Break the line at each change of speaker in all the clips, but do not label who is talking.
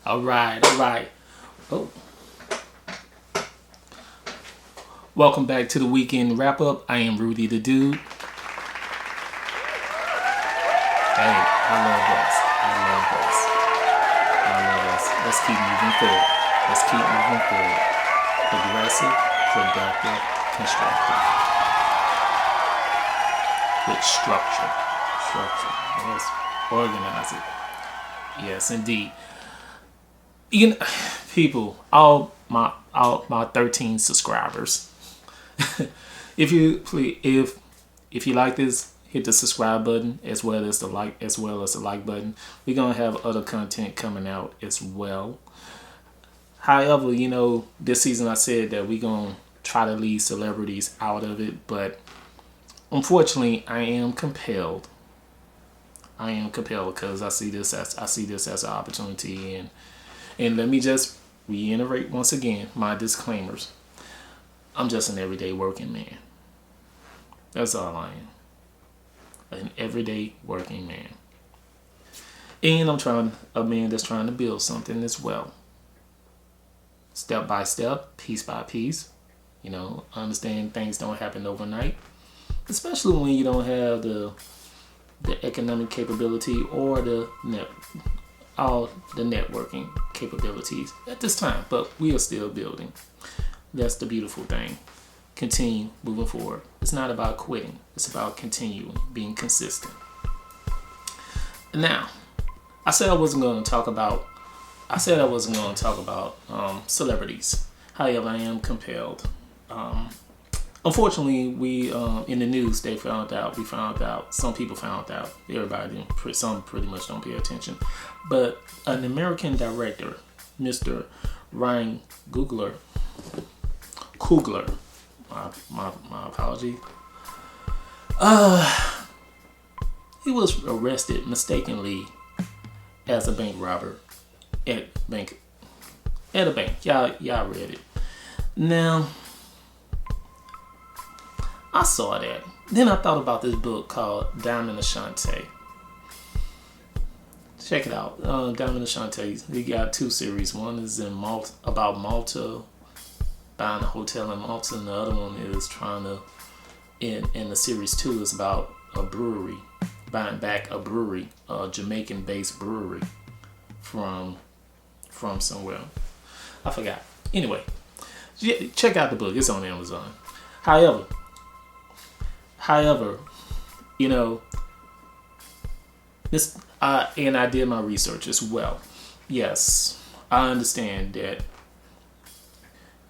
All right, all right. Oh. Welcome back to the weekend wrap up. I am Rudy the Dude. Hey, I love us. I love us. I love us. Let's keep moving forward. Let's keep moving forward. Progressive, productive, constructive. With structure. Structure. Yes. Organize it. Yes, indeed. You know, people, all my 13 subscribers. if you like this, hit the subscribe button as well as the like button. We're gonna have other content coming out as well. However, this season I said that we're gonna try to leave celebrities out of it, but unfortunately I am compelled because I see this as an opportunity, and let me just reiterate once again my disclaimers. I'm just an everyday working man. That's all I am. An everyday working man. And I'm a man that's trying to build something as well. Step by step, piece by piece. Understand things don't happen overnight. Especially when you don't have the economic capability or the networking capabilities at this time. But we are still building. That's the beautiful thing. Continue moving forward. It's not about quitting. It's about continuing, being consistent. Now, I said I wasn't going to talk about celebrities. However, I am compelled. Unfortunately, we in the news we found out. Some people found out. Everybody didn't. Some pretty much don't pay attention. But an American director, Mr. Ryan Coogler. My apology. He was arrested mistakenly as a bank robber at a bank. Y'all read it. Now, I saw that. Then I thought about this book called Diamond Ashante. Check it out. Diamond Ashante. We got 2 series. One is about Malta, buying a hotel in Malta, and the other one is in the series 2 is about a brewery, buying back a brewery, a Jamaican-based brewery from somewhere. I forgot. Anyway, check out the book. It's on Amazon. However, this and I did my research as well. Yes, I understand that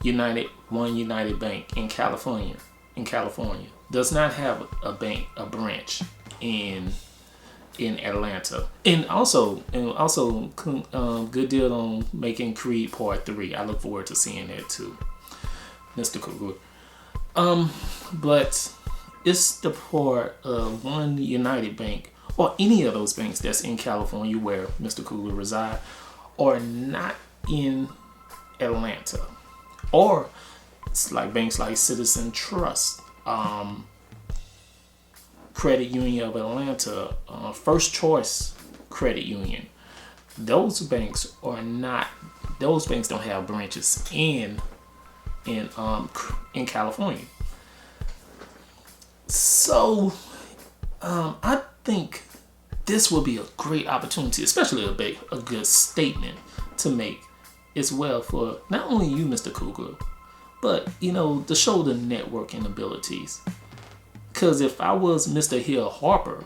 United Bank in California does not have a branch in Atlanta, and also good deal on making Creed Part 3. I look forward to seeing that too, Mr. Coogler. But it's the part of one United Bank or any of those banks that's in California where Mr. Coogler reside, or not in Atlanta. Or it's like banks like Citizen Trust, Credit Union of Atlanta, First Choice Credit Union. Those banks don't have branches in California. So I think this will be a great opportunity, especially a good statement to make as well for not only you, Mr. Coogler, but to show the networking abilities. Because if I was Mr. Hill Harper,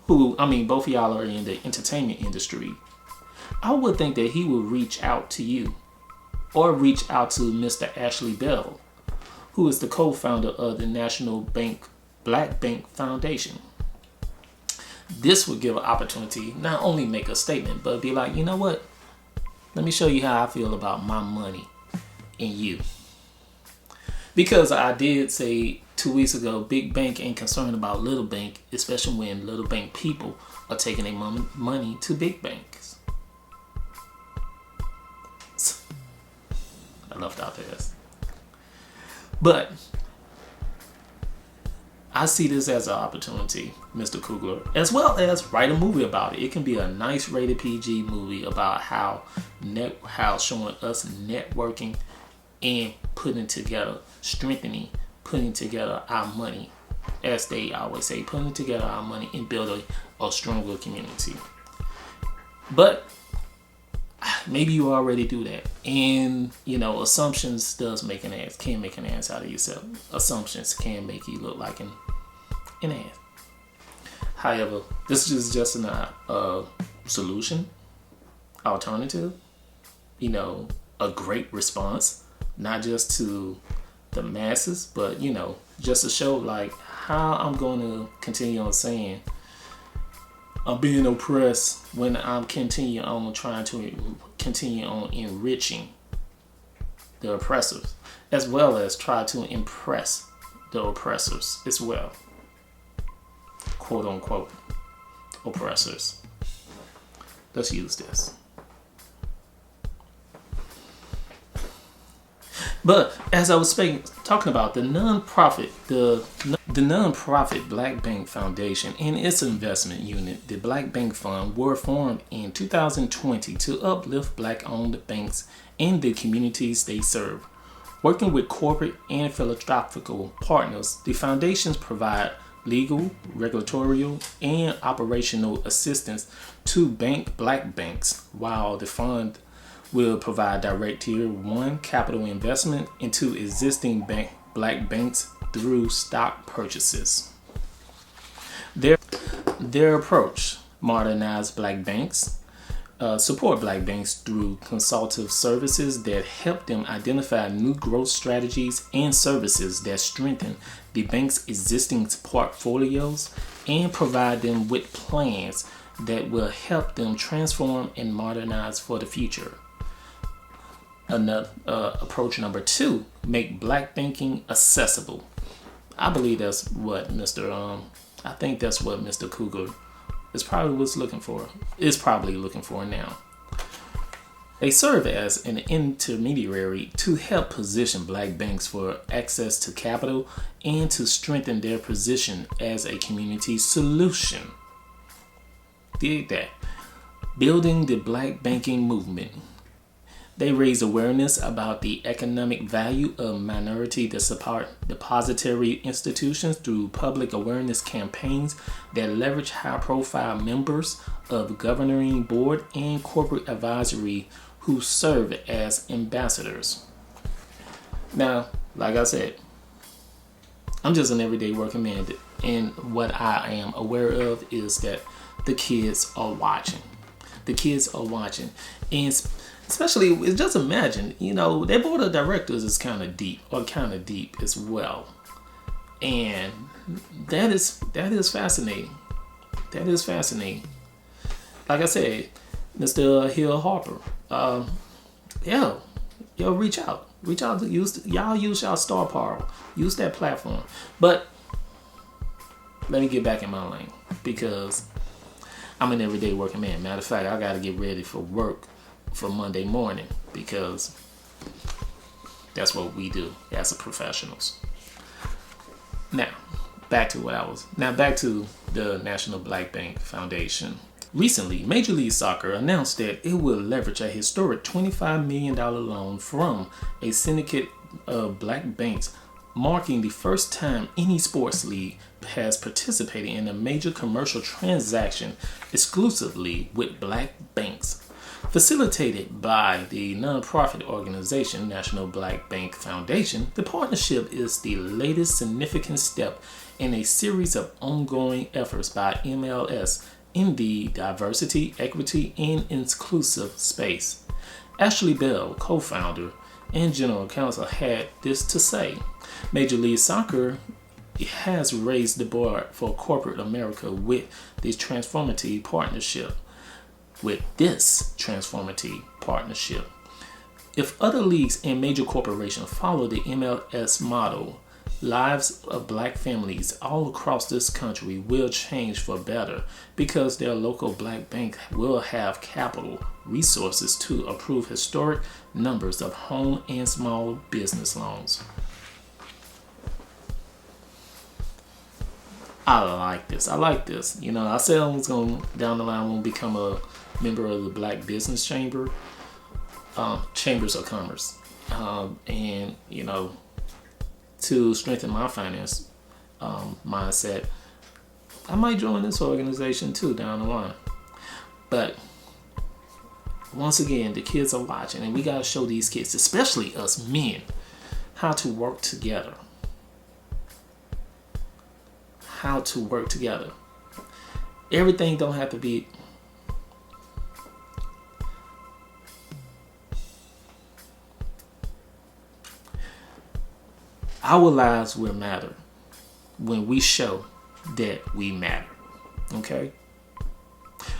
both of y'all are in the entertainment industry, I would think that he would reach out to you or reach out to Mr. Ashley Bell, who is the co-founder of the National Black Bank Foundation. This would give an opportunity not only make a statement, but be like, you know what? Let me show you how I feel about my money and you. Because I did say 2 weeks ago, big bank ain't concerned about little bank, especially when little bank people are taking their money to big banks. I left out this. But I see this as an opportunity. Mr. Coogler, as well as write a movie about it. It can be a nice rated PG movie about how showing us networking and putting together our money, as they always say, putting together our money and building a stronger community. But maybe you already do that, and assumptions can make an ass out of yourself. Assumptions can make you look like an ass. However, this is just a solution, alternative, a great response, not just to the masses, but just to show like how I'm going to continue on saying I'm being oppressed when I'm continue on enriching the oppressors, as well as try to impress the oppressors as well. Quote unquote oppressors. Let's use this. But as I was talking about the nonprofit Black Bank Foundation and its investment unit, the Black Bank Fund, were formed in 2020 to uplift Black-owned banks and the communities they serve. Working with corporate and philanthropical partners, the foundations provide legal, regulatory, and operational assistance to Black banks, while the fund will provide direct Tier 1 capital investment into existing Black banks through stock purchases. Their approach: modernize Black banks, support Black banks through consultative services that help them identify new growth strategies and services that strengthen the bank's existing portfolios, and provide them with plans that will help them transform and modernize for the future. Another approach number 2: make Black banking accessible. I believe that's what Mr. Coogler is probably looking for now. They serve as an intermediary to help position Black banks for access to capital and to strengthen their position as a community solution. Dig that. Building the Black banking movement. They raise awareness about the economic value of minority depository institutions through public awareness campaigns that leverage high-profile members of governing board and corporate advisory who serve as ambassadors. Now, like I said, I'm just an everyday working man, and what I am aware of is that the kids are watching. And especially, just imagine, their board of directors is kind of deep as well. And that is fascinating. Like I said, Mr. Hill Harper, reach out to use y'all star power, use that platform. But let me get back in my lane, because I'm an everyday working man. Matter of fact, I got to get ready for work for Monday morning, because that's what we do as a professionals. Now, back to the National Black Bank Foundation. Recently, Major League Soccer announced that it will leverage a historic $25 million loan from a syndicate of Black banks, marking the first time any sports league has participated in a major commercial transaction exclusively with Black banks. Facilitated by the nonprofit organization National Black Bank Foundation, the partnership is the latest significant step in a series of ongoing efforts by MLS in the diversity, equity, and inclusive space. Ashley Bell, co-founder and general counsel, had this to say: Major League Soccer has raised the bar for corporate America with this transformative partnership. If other leagues and major corporations follow the MLS model, lives of Black families all across this country will change for better, because their local Black bank will have capital resources to approve historic numbers of home and small business loans. I like this. I like this. You know, I said I was going to, down the line, I want to become a member of the Black Business Chamber, Chambers of Commerce. And, you know, to strengthen my finance mindset, I might join this organization too down the line. But once again, the kids are watching, and we got to show these kids, especially us men, how to work together. How to work together. Everything don't have to be our lives will matter when we show that we matter. Okay?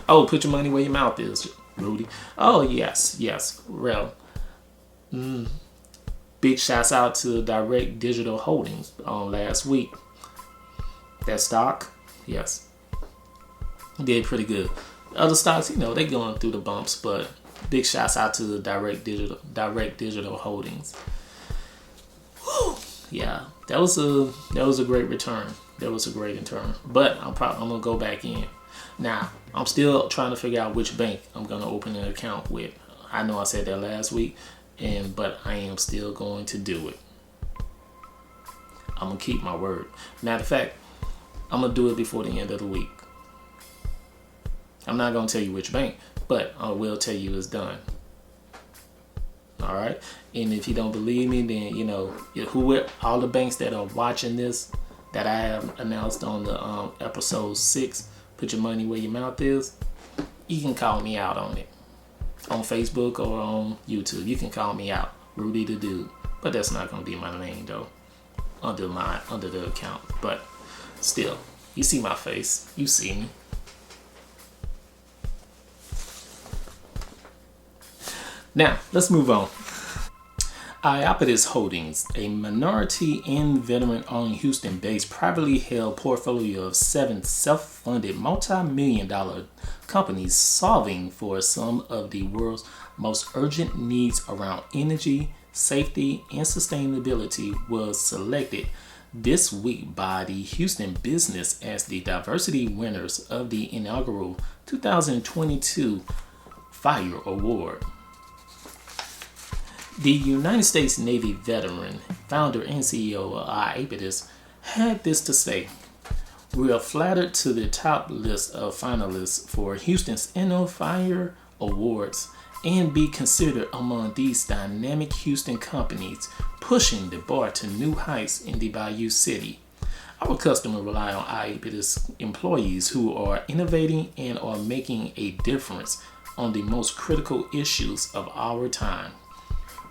Oh, put your money where your mouth is, Rudy. Oh, yes. Well, big shouts out to Direct Digital Holdings on last week. That stock, yes, did pretty good. Other stocks, you know, they going through the bumps, but big shouts out to the Direct Digital Holdings. Whew. Yeah, that was a great return. That was a great return. But I'm gonna go back in. Now, I'm still trying to figure out which bank I'm gonna open an account with. I know I said that last week, but I am still going to do it. I'm gonna keep my word. Matter of fact, I'm gonna do it before the end of the week. I'm not gonna tell you which bank, but I will tell you it's done. All right. And if you don't believe me, then you know all the banks that are watching this that I have announced on the episode 6. Put your money where your mouth is. You can call me out on it on Facebook or on YouTube. You can call me out, Rudy D'Dude, but that's not gonna be my name though under the account. But still, you see my face. You see me. Now, let's move on. Iopetus Holdings, a minority and veteran-owned Houston-based privately held portfolio of 7 self-funded multi-million-dollar companies solving for some of the world's most urgent needs around energy, safety, and sustainability, was selected this week by the Houston Business as the diversity winners of the inaugural 2022 FIRE Award. The United States Navy veteran, founder and CEO of Iapetus, had this to say: "We are flattered to the top list of finalists for Houston's annual FIRE Awards and be considered among these dynamic Houston companies pushing the bar to new heights in the Bayou City. Our customers rely on Iapetus employees who are innovating and are making a difference on the most critical issues of our time.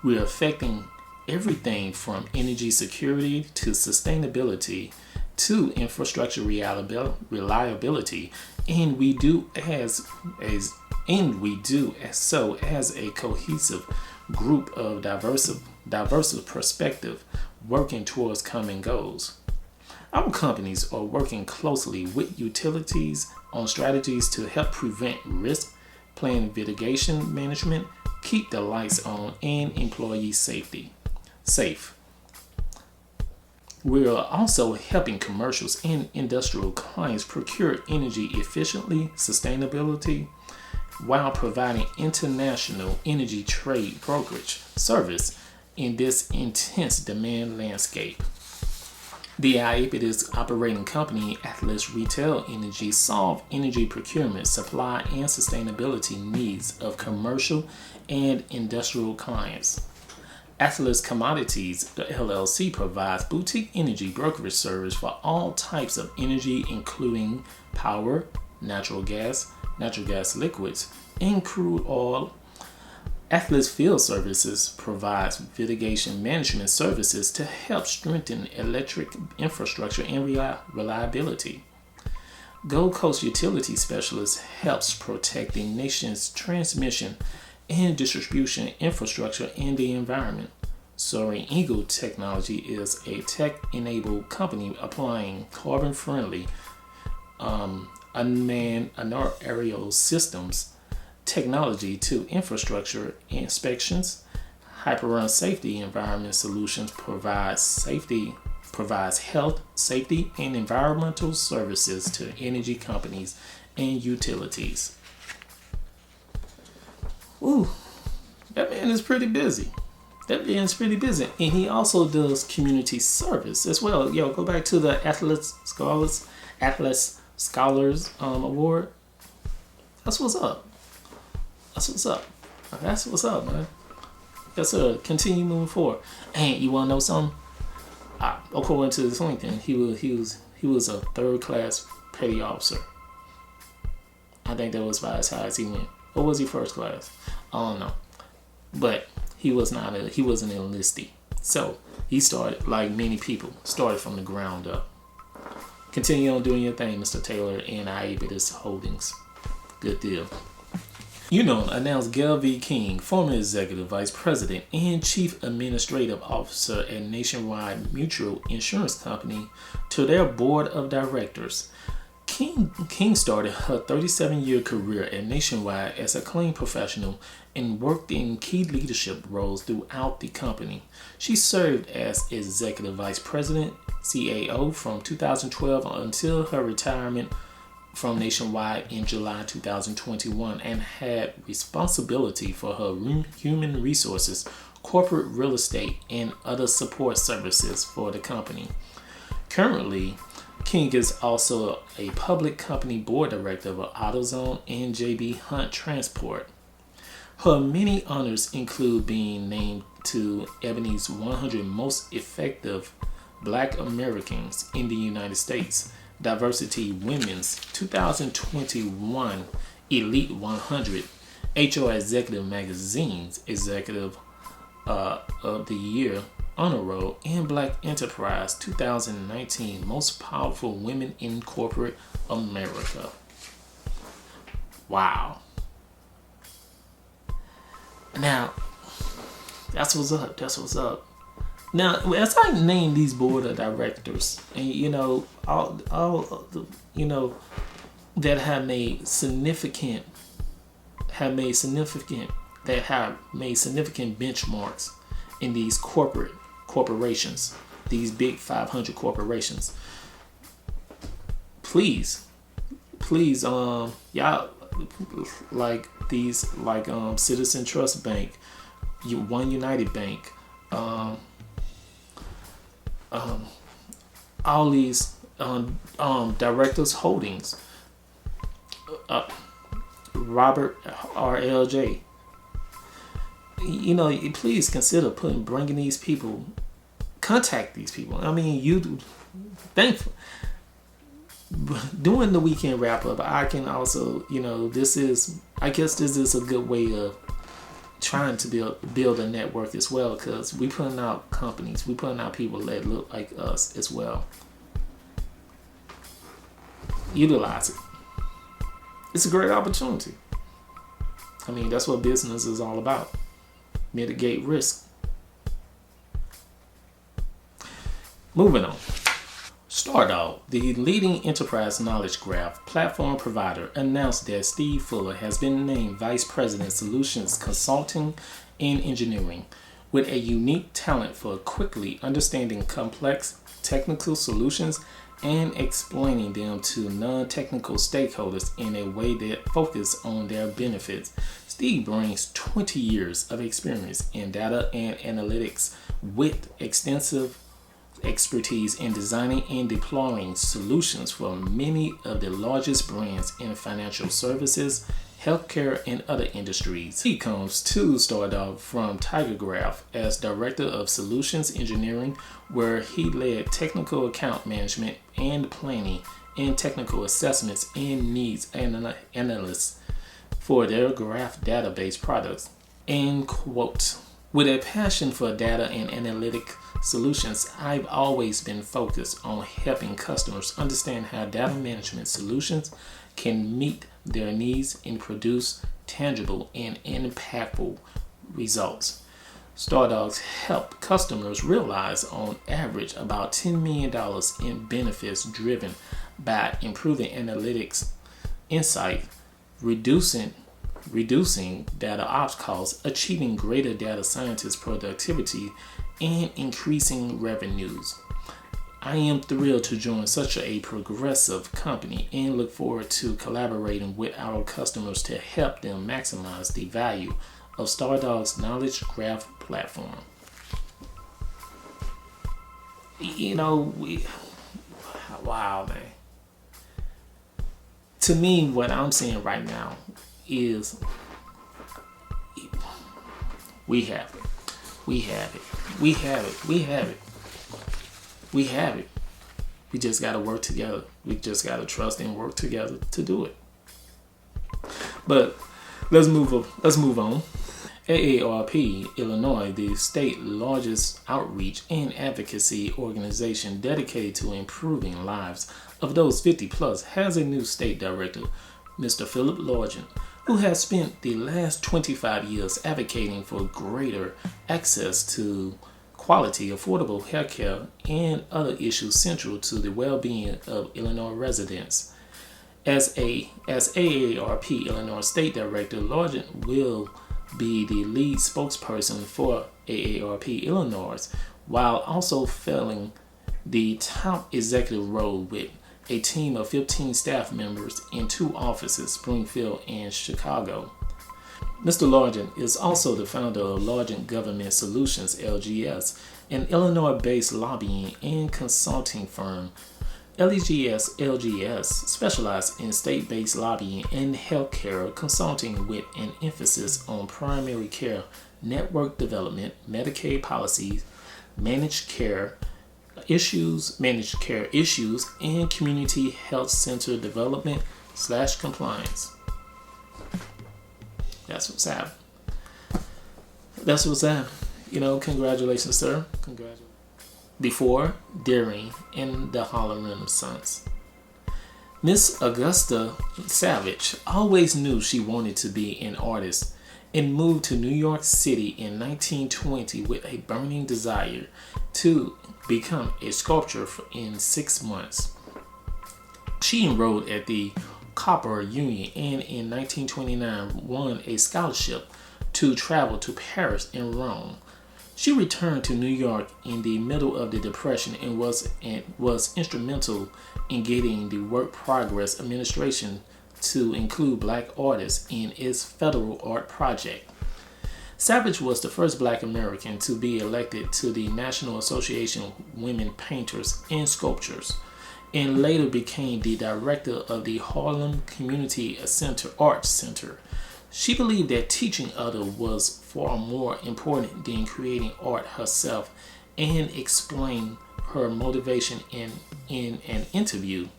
We are affecting everything from energy security to sustainability to infrastructure reliability, and we do so as a cohesive group of diverse perspective working towards common goals. Our companies are working closely with utilities on strategies to help prevent risk, plan mitigation management, keep the lights on, and employee safe. We are also helping commercials and industrial clients procure energy efficiently, sustainability, while providing international energy trade brokerage service in this intense demand landscape. The Iapetus operating company, Atlas Retail Energy, solve energy procurement, supply, and sustainability needs of commercial and industrial clients. Atlas Commodities LLC provides boutique energy brokerage service for all types of energy, including power, natural gas liquids, and crude oil. Atlas Field Services provides mitigation management services to help strengthen electric infrastructure and reliability. Gold Coast Utility Specialist helps protect the nation's transmission and distribution infrastructure and the environment. Soaring Eagle Technology is a tech-enabled company applying carbon-friendly unmanned aerial systems technology to infrastructure inspections. Hyperrun Safety Environment Solutions provides safety provides health, safety, and environmental services to energy companies and utilities. Ooh, that man is pretty busy. And he also does community service as well. Go back to the Atlas Scholars Award. That's what's up. That's what's up, man. Yes, sir. Continue moving forward. And you wanna know something? According to this LinkedIn, he was a third class petty officer. I think that was about as high as he went. Or was he first class? I don't know. But he wasn't an enlistee. So he started, like many people, started from the ground up. Continue on doing your thing, Mr. Taylor and Iopetus Holdings. Good deal. Announced Gail V. King, former Executive Vice President and Chief Administrative Officer at Nationwide Mutual Insurance Company, to their board of directors. King started her 37-year career at Nationwide as a claim professional and worked in key leadership roles throughout the company. She served as Executive Vice President, CAO, from 2012 until her retirement from Nationwide in July 2021, and had responsibility for her human resources, corporate real estate, and other support services for the company. Currently, King is also a public company board director of AutoZone and JB Hunt Transport. Her many honors include being named to Ebony's 100 Most Effective Black Americans in the United States, Diversity Women's 2021 Elite 100, HR Executive Magazine's Executive of the Year Honor Roll, and Black Enterprise 2019 Most Powerful Women in Corporate America. Wow. Now, that's what's up. Now, as I name these board of directors, and all that have made significant benchmarks in these corporations, these big 500 corporations. Please, y'all, like these, Citizen Trust Bank, One United Bank, all these Directors Holdings, Robert RLJ. Please consider bringing these people, contact these people. I mean, doing the weekend wrap up, I can also, this is a good way of trying to build a network as well, because we putting out companies, we putting out people that look like us as well. Utilize it. It's a great opportunity. That's what business is all about. Mitigate risk. Moving on. Stardog, the leading enterprise knowledge graph platform provider, announced that Steve Fuller has been named Vice President Solutions Consulting and Engineering, with a unique talent for quickly understanding complex technical solutions and explaining them to non-technical stakeholders in a way that focuses on their benefits. Steve brings 20 years of experience in data and analytics with extensive expertise in designing and deploying solutions for many of the largest brands in financial services, healthcare, and other industries. He comes to Stardog from TigerGraph as Director of Solutions Engineering, where he led technical account management and planning and technical assessments and needs analysts for their graph database products. End quote. With a passion for data and analytic solutions, I've always been focused on helping customers understand how data management solutions can meet their needs and produce tangible and impactful results. Stardogs help customers realize on average about $10 million in benefits driven by improving analytics insight, reducing data ops costs, achieving greater data scientist productivity, and increasing revenues. I am thrilled to join such a progressive company and look forward to collaborating with our customers to help them maximize the value of Stardog's knowledge graph platform. Wow, man. To me, what I'm seeing right now is we have it. We have it. We have it. We have it. We have it. We just got to work together. We just got to trust and work together to do it. But let's move on. Aarp Illinois, the state's largest outreach and advocacy organization dedicated to improving lives of those 50 plus, has a new state director, Mr. Philip Lorgen, who has spent the last 25 years advocating for greater access to quality, affordable healthcare, and other issues central to the well-being of Illinois residents. As AARP Illinois State Director, Lorgen will be the lead spokesperson for AARP Illinois, while also filling the top executive role with a team of 15 staff members in 2 offices, Springfield and Chicago. Mr. Lorgen is also the founder of Lorgen Government Solutions, LGS, an Illinois-based lobbying and consulting firm. LGS specializes in state-based lobbying and healthcare consulting with an emphasis on primary care, network development, Medicaid policies, managed care issues, and community health center development / compliance. That's what's happening. Congratulations, sir. Congratulations. Before, during, and the Harlem Renaissance. Miss Augusta Savage always knew she wanted to be an artist and moved to New York City in 1920 with a burning desire to become a sculptor in 6 months. She enrolled at the Cooper Union and in 1929 won a scholarship to travel to Paris and Rome. She returned to New York in the middle of the Depression and was instrumental in getting the Work Progress Administration to include black artists in its federal art project. Savage was the first black American to be elected to the National Association of Women Painters and Sculptors, and later became the director of the Harlem Community Arts Center. She believed that teaching others was far more important than creating art herself, and explained her motivation in an interview.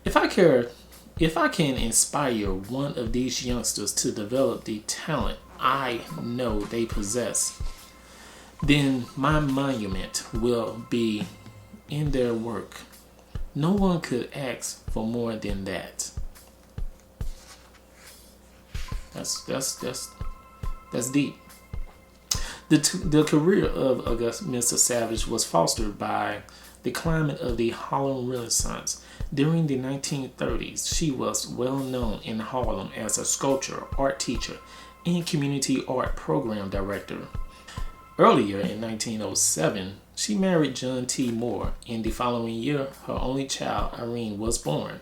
If I can inspire one of these youngsters to develop the talent I know they possess, then my monument will be in their work. No one could ask for more than that. That's deep. The career of Mr. Savage was fostered by the climate of the Harlem Renaissance. During the 1930s, she was well known in Harlem as a sculptor, art teacher, and community art program director. Earlier in 1907, she married John T. Moore. In the following year, her only child, Irene, was born.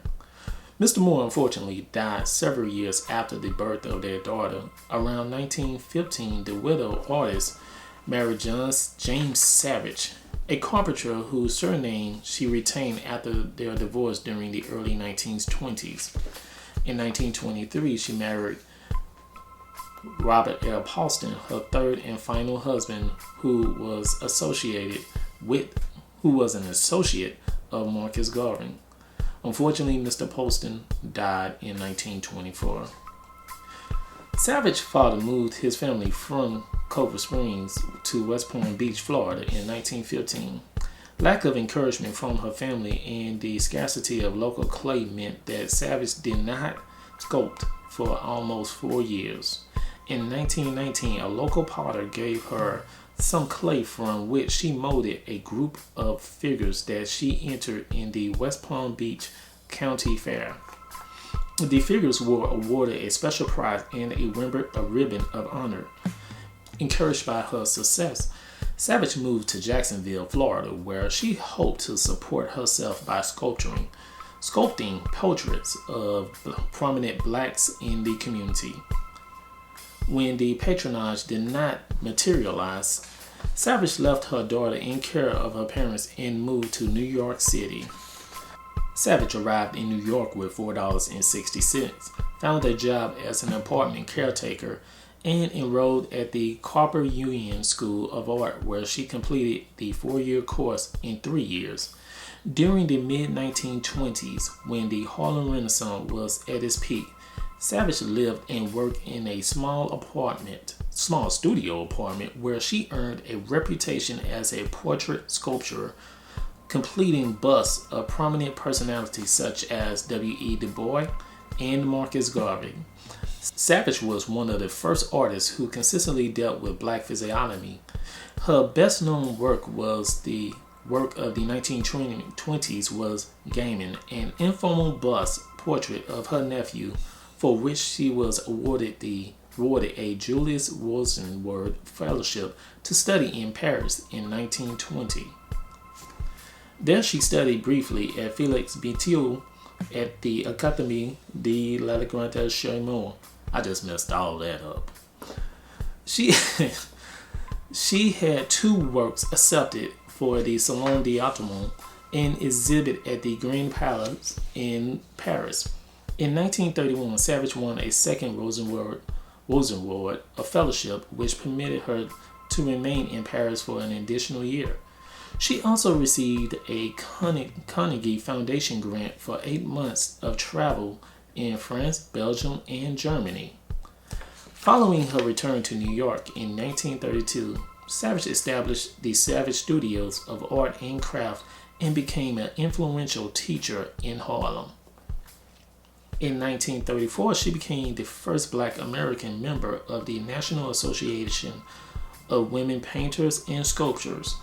Mr. Moore unfortunately died several years after the birth of their daughter. Around 1915, the widow artist married James Savage, a carpenter whose surname she retained after their divorce during the early 1920s. In 1923, she married Robert L. Paulston, her third and final husband, who was an associate of Marcus Garvey. Unfortunately, Mr. Paulston died in 1924. Savage's father moved his family from Copper Springs to West Palm Beach, Florida in 1915. Lack of encouragement from her family and the scarcity of local clay meant that Savage did not sculpt for almost 4 years. In 1919, a local potter gave her some clay from which she molded a group of figures that she entered in the West Palm Beach County Fair. The figures were awarded a special prize and a ribbon of honor. Encouraged by her success, Savage moved to Jacksonville, Florida, where she hoped to support herself by sculpting portraits of prominent blacks in the community. When the patronage did not materialize, Savage left her daughter in care of her parents and moved to New York City. Savage arrived in New York with $4.60, found a job as an apartment caretaker, and enrolled at the Carper Union School of Art, where she completed the 4-year course in 3 years. During the mid-1920s, when the Harlem Renaissance was at its peak, Savage lived and worked in a small studio apartment where she earned a reputation as a portrait sculptor, completing busts of prominent personalities such as W.E. Du Bois and Marcus Garvey. Savage was one of the first artists who consistently dealt with black physiognomy. Her best-known work was the work of the 1920s was Gaming, an informal bust portrait of her nephew, for which she was awarded a Julius Rosenwald Fellowship to study in Paris in 1920. There she studied briefly at Félix Béthue at the Académie de la Grande Charmeur. I just messed all that up. She had 2 works accepted for the Salon d'Automne and exhibit at the Grand Palace in Paris. In 1931, Savage won a second Rosenwald, a fellowship which permitted her to remain in Paris for an additional year. She also received a Carnegie Foundation grant for 8 months of travel in France, Belgium, and Germany. Following her return to New York in 1932, Savage established the Savage Studios of Art and Craft and became an influential teacher in Harlem. In 1934, she became the first Black American member of the National Association of Women Painters and Sculptors.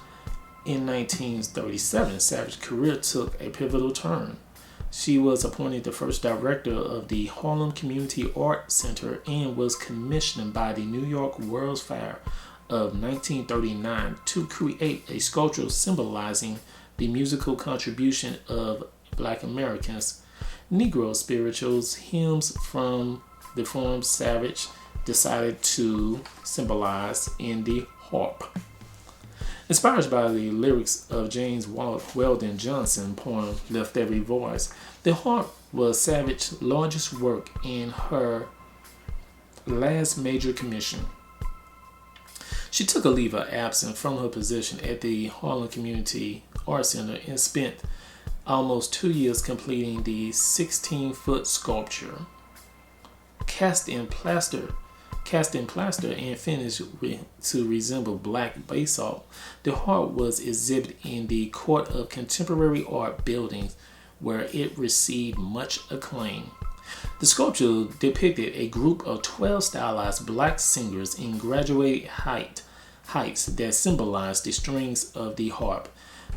In 1937, Savage's career took a pivotal turn. She was appointed the first director of the Harlem Community Art Center and was commissioned by the New York World's Fair of 1939 to create a sculpture symbolizing the musical contribution of Black Americans. Negro spirituals, hymns from the form Savage decided to symbolize in the Aarp. Inspired by the lyrics of James Weldon Johnson's poem Lift Every Voice, the Aarp was Savage's largest work and her last major commission. She took a leave of absence from her position at the Harlem Community Art Center and spent almost 2 years completing the 16-foot sculpture. Cast in plaster and finished to resemble black basalt, the Aarp was exhibited in the Court of Contemporary Art buildings, where it received much acclaim. The sculpture depicted a group of 12 stylized black singers in graduated heights that symbolized the strings of the harp.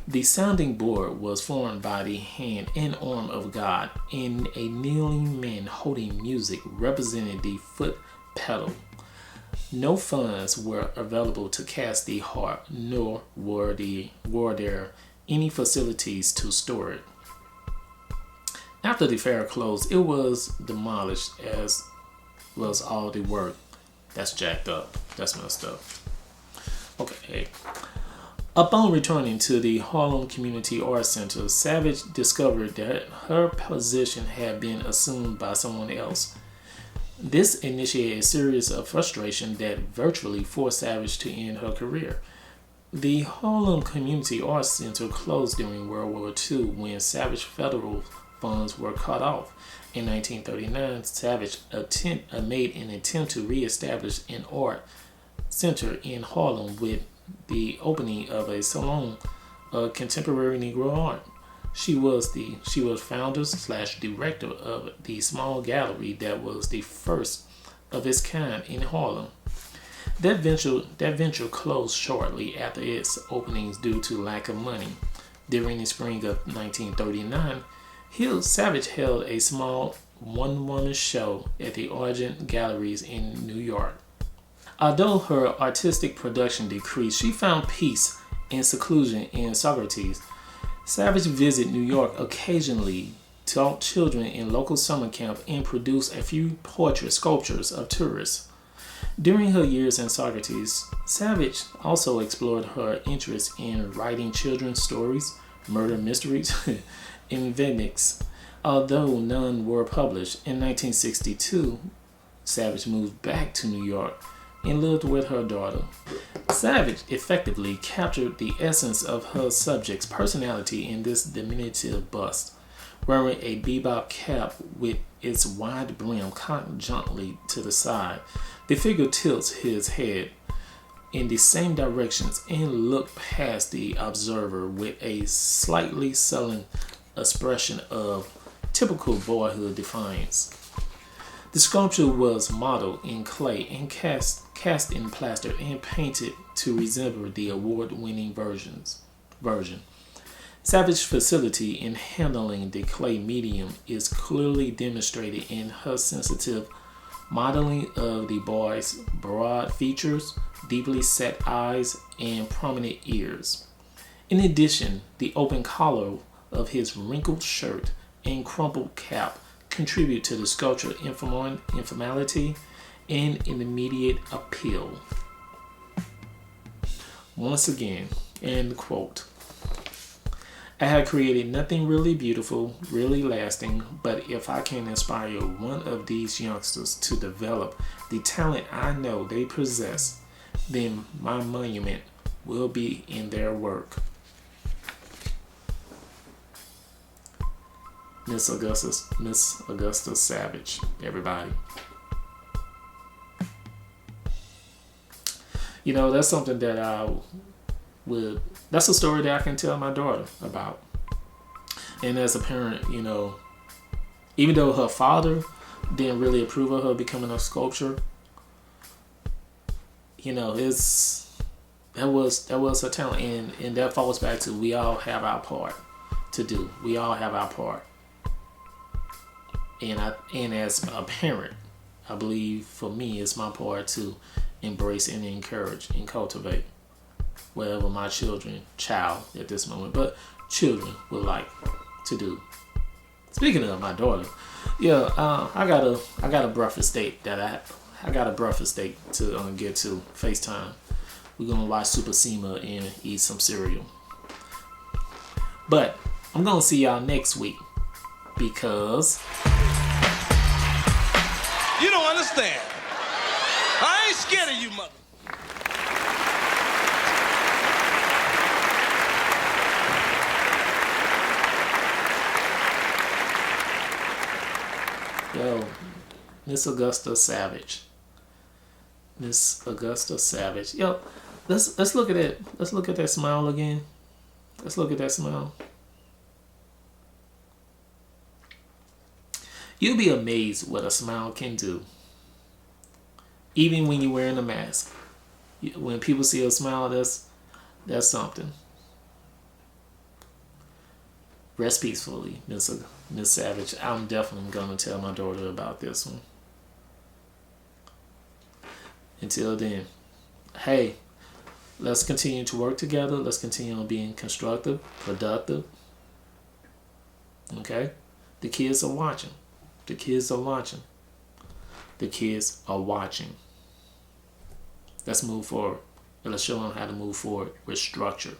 The sounding board was formed by the hand and arm of God, and a kneeling man holding music representing the foot pedal. No funds were available to cast the harp, nor were there any facilities to store it. After the fair closed, it was demolished, as was all the work. That's jacked up. That's messed up. Okay. Upon returning to the Harlem Community Art Center, Savage discovered that her position had been assumed by someone else. This initiated a series of frustration that virtually forced Savage to end her career. The Harlem Community Art Center closed during World War II when Savage federal funds were cut off. In 1939, Savage made an attempt to reestablish an art center in Harlem with the opening of a salon of contemporary Negro art. She was founder/director of the small gallery that was the first of its kind in Harlem. That venture closed shortly after its openings due to lack of money. During the spring of 1939, Savage held a small one-woman show at the Argent Galleries in New York. Although her artistic production decreased, she found peace and seclusion in Socrates. Savage visited New York occasionally, taught children in local summer camp, and produced a few portrait sculptures of tourists. During her years in Socrates, Savage also explored her interest in writing children's stories, murder mysteries, and enigmas. Although none were published, in 1962, Savage moved back to New York and lived with her daughter. Savage effectively captured the essence of her subject's personality in this diminutive bust. Wearing a bebop cap with its wide brim cocked gently to the side, the figure tilts his head in the same directions and looks past the observer with a slightly sullen expression of typical boyhood defiance. The sculpture was modeled in clay and cast in plaster and painted to resemble the award-winning version. Savage's facility in handling the clay medium is clearly demonstrated in her sensitive modeling of the boy's broad features, deeply set eyes, and prominent ears. In addition, the open collar of his wrinkled shirt and crumpled cap contribute to the sculpture's informality and immediate appeal. Once again, end quote. I have created nothing really beautiful, really lasting, but if I can inspire one of these youngsters to develop the talent I know they possess, then my monument will be in their work. Miss Augusta Savage, everybody. You know, that's something that that's a story that I can tell my daughter about. And as a parent, you know, even though her father didn't really approve of her becoming a sculptor, you know, that was her talent, and that falls back to we all have our part to do. We all have our part. And as a parent, I believe for me it's my part to embrace and encourage and cultivate whatever my child at this moment, but children would like to do. Speaking of my daughter, yeah, I got a breakfast date I got a breakfast date to get to FaceTime. We're gonna watch Super Sema and eat some cereal. But I'm gonna see y'all next week because
you don't understand. I ain't scared of you, mother.
Yo, Miss Augusta Savage. Miss Augusta Savage. Yo, let's look at it. Let's look at that smile again. Let's look at that smile. You'll be amazed what a smile can do. Even when you're wearing a mask. When people see a smile, that's something. Rest peacefully, Miss Savage. I'm definitely going to tell my daughter about this one. Until then, hey, let's continue to work together. Let's continue on being constructive, productive. Okay? The kids are watching. The kids are watching. The kids are watching. Let's move forward. And let's show them how to move forward with structure.